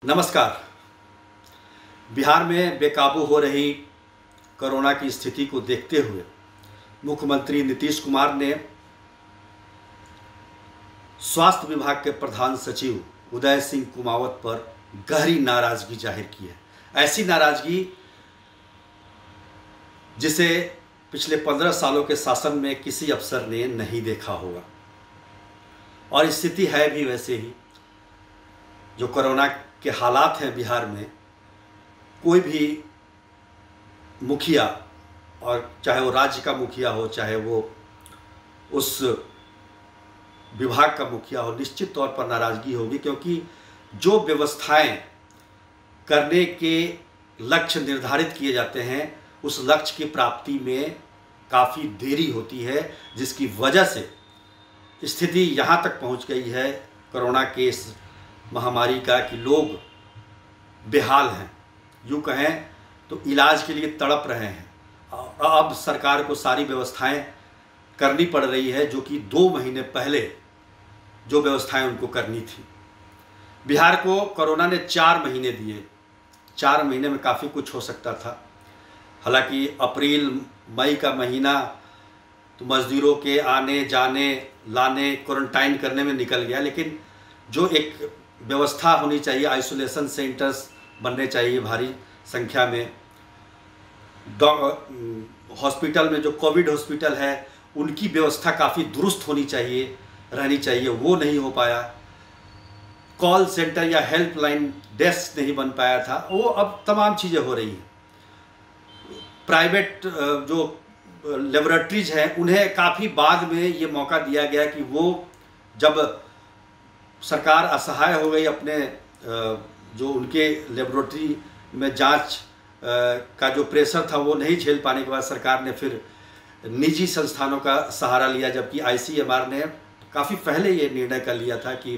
नमस्कार। बिहार में बेकाबू हो रही कोरोना की स्थिति को देखते हुए मुख्यमंत्री नीतीश कुमार ने स्वास्थ्य विभाग के प्रधान सचिव उदय सिंह कुमावत पर गहरी नाराजगी जाहिर की है। ऐसी नाराजगी जिसे पिछले 15 सालों के शासन में किसी अफसर ने नहीं देखा होगा, और स्थिति है भी वैसे ही। जो कोरोना के हालात हैं बिहार में, कोई भी मुखिया, और चाहे वो राज्य का मुखिया हो चाहे वो उस विभाग का मुखिया हो, निश्चित तौर पर नाराज़गी होगी, क्योंकि जो व्यवस्थाएं करने के लक्ष्य निर्धारित किए जाते हैं उस लक्ष्य की प्राप्ति में काफ़ी देरी होती है, जिसकी वजह से स्थिति यहाँ तक पहुँच गई है कोरोना के इस महामारी का कि लोग बेहाल हैं। यूँ कहें तो इलाज के लिए तड़प रहे हैं, और अब सरकार को सारी व्यवस्थाएं करनी पड़ रही है जो कि 2 महीने पहले जो व्यवस्थाएं उनको करनी थी। बिहार को कोरोना ने 4 महीने दिए। 4 महीने में काफ़ी कुछ हो सकता था। हालांकि अप्रैल मई का महीना तो मज़दूरों के आने जाने लाने क्वारंटाइन करने में निकल गया, लेकिन जो एक व्यवस्था होनी चाहिए, आइसोलेशन सेंटर्स बनने चाहिए भारी संख्या में, हॉस्पिटल में जो कोविड हॉस्पिटल है उनकी व्यवस्था काफ़ी दुरुस्त होनी चाहिए, रहनी चाहिए, वो नहीं हो पाया। कॉल सेंटर या हेल्पलाइन डेस्क नहीं बन पाया था, वो अब तमाम चीज़ें हो रही हैं। प्राइवेट जो लेबोरेटरीज हैं उन्हें काफ़ी बाद में ये मौका दिया गया कि वो जब सरकार असहाय हो गई, अपने जो उनके लेबोरेटरी में जांच का जो प्रेशर था वो नहीं झेल पाने के बाद सरकार ने फिर निजी संस्थानों का सहारा लिया, जबकि आईसीएमआर ने काफ़ी पहले ये निर्णय कर लिया था कि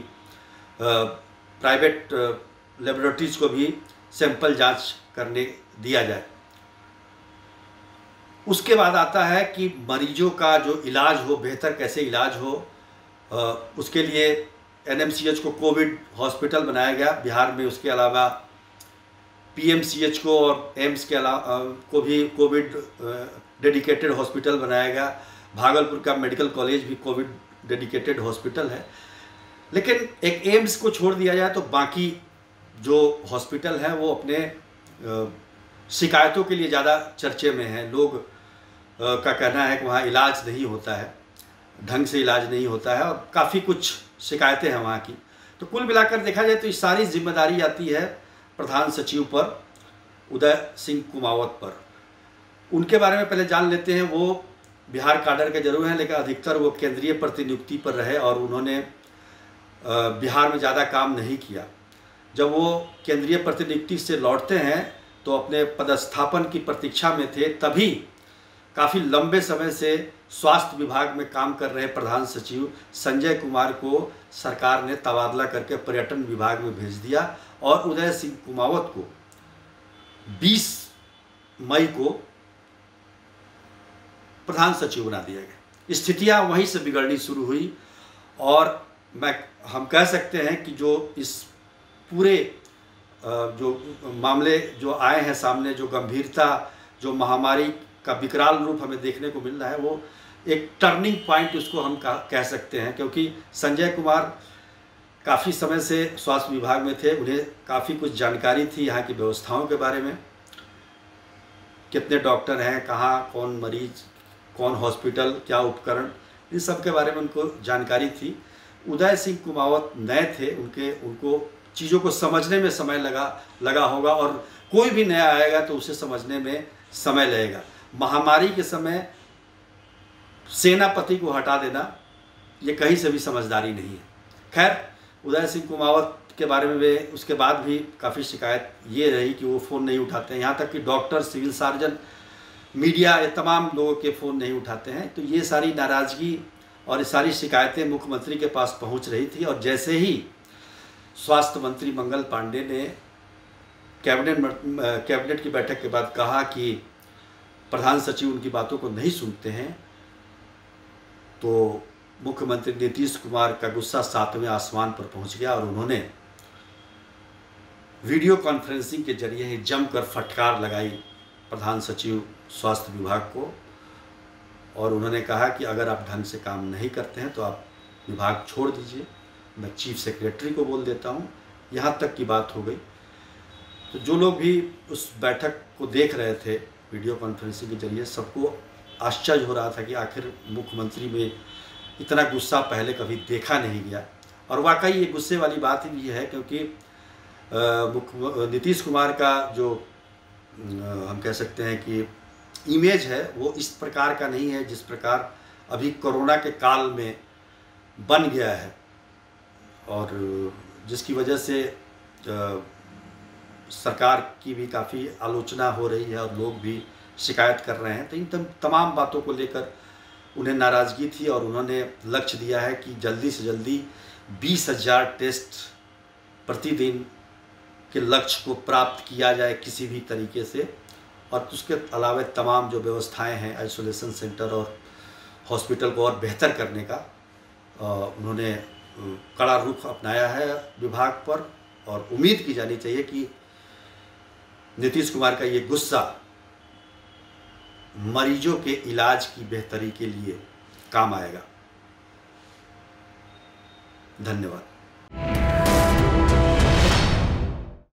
प्राइवेट लेबोरेटरीज को भी सैंपल जांच करने दिया जाए। उसके बाद आता है कि मरीजों का जो इलाज हो, बेहतर कैसे इलाज हो, उसके लिए एनएमसीएच को कोविड हॉस्पिटल बनाया गया बिहार में। उसके अलावा पीएमसीएच को और एम्स के अलावा को भी कोविड डेडिकेटेड हॉस्पिटल बनाया गया। भागलपुर का मेडिकल कॉलेज भी कोविड डेडिकेटेड हॉस्पिटल है। लेकिन एक एम्स को छोड़ दिया जाए तो बाकी जो हॉस्पिटल हैं वो अपने शिकायतों के लिए ज़्यादा चर्चे में हैं। लोग का कहना है कि वहाँ इलाज नहीं होता है, ढंग से इलाज नहीं होता है, और काफ़ी कुछ शिकायतें हैं वहाँ की। तो कुल मिलाकर देखा जाए तो ये सारी जिम्मेदारी आती है प्रधान सचिव पर, उदय सिंह कुमावत पर। उनके बारे में पहले जान लेते हैं। वो बिहार काडर के जरूर हैं, लेकिन अधिकतर वो केंद्रीय प्रतिनियुक्ति पर रहे और उन्होंने बिहार में ज़्यादा काम नहीं किया। जब वो केंद्रीय प्रतिनियुक्ति से लौटते हैं तो अपने पदस्थापन की प्रतीक्षा में थे, तभी काफ़ी लंबे समय से स्वास्थ्य विभाग में काम कर रहे प्रधान सचिव संजय कुमार को सरकार ने तबादला करके पर्यटन विभाग में भेज दिया, और उदय सिंह कुमावत को 20 मई को प्रधान सचिव बना दिया गया। स्थितियां वहीं से बिगड़नी शुरू हुई, और हम कह सकते हैं कि जो इस पूरे जो मामले जो आए हैं सामने, जो गंभीरता, जो महामारी का विकराल रूप हमें देखने को मिल रहा है, वो एक टर्निंग पॉइंट उसको हम कह सकते हैं। क्योंकि संजय कुमार काफ़ी समय से स्वास्थ्य विभाग में थे, उन्हें काफ़ी कुछ जानकारी थी यहाँ की व्यवस्थाओं के बारे में, कितने डॉक्टर हैं, कहाँ कौन मरीज, कौन हॉस्पिटल, क्या उपकरण, इन सब के बारे में उनको जानकारी थी। उदय सिंह कुमावत नए थे, उनको चीज़ों को समझने में समय लगा होगा, और कोई भी नया आएगा तो उसे समझने में समय लगेगा। महामारी के समय सेनापति को हटा देना ये कहीं से भी समझदारी नहीं है। खैर, उदय सिंह कुमावत के बारे में वे उसके बाद भी काफ़ी शिकायत ये रही कि वो फ़ोन नहीं उठाते हैं, यहाँ तक कि डॉक्टर, सिविल सर्जन, मीडिया, ये तमाम लोगों के फ़ोन नहीं उठाते हैं। तो ये सारी नाराज़गी और ये सारी शिकायतें मुख्यमंत्री के पास पहुँच रही थी, और जैसे ही स्वास्थ्य मंत्री मंगल पांडे ने कैबिनेट की बैठक के बाद कहा कि प्रधान सचिव उनकी बातों को नहीं सुनते हैं, तो मुख्यमंत्री नीतीश कुमार का गुस्सा 7वें आसमान पर पहुंच गया, और उन्होंने वीडियो कॉन्फ्रेंसिंग के जरिए ही जमकर फटकार लगाई प्रधान सचिव स्वास्थ्य विभाग को, और उन्होंने कहा कि अगर आप ढंग से काम नहीं करते हैं तो आप विभाग छोड़ दीजिए, मैं चीफ सेक्रेटरी को बोल देता हूं। यहाँ तक की बात हो गई। तो जो लोग भी उस बैठक को देख रहे थे वीडियो कॉन्फ्रेंसिंग के जरिए, सबको आश्चर्य हो रहा था कि आखिर मुख्यमंत्री में इतना गुस्सा पहले कभी देखा नहीं गया। और वाकई ये गुस्से वाली बात भी है, क्योंकि नीतीश कुमार का जो हम कह सकते हैं कि इमेज है वो इस प्रकार का नहीं है जिस प्रकार अभी कोरोना के काल में बन गया है, और जिसकी वजह से सरकार की भी काफ़ी आलोचना हो रही है और लोग भी शिकायत कर रहे हैं। तो इन तमाम बातों को लेकर उन्हें नाराज़गी थी, और उन्होंने लक्ष्य दिया है कि जल्दी से जल्दी 20,000 टेस्ट प्रतिदिन के लक्ष्य को प्राप्त किया जाए किसी भी तरीके से। और उसके अलावा तमाम जो व्यवस्थाएं हैं आइसोलेशन सेंटर और हॉस्पिटल को और बेहतर करने का उन्होंने कड़ा रुख अपनाया है विभाग पर। और उम्मीद की जानी चाहिए कि नीतीश कुमार का ये गुस्सा मरीजों के इलाज की बेहतरी के लिए काम आएगा। धन्यवाद।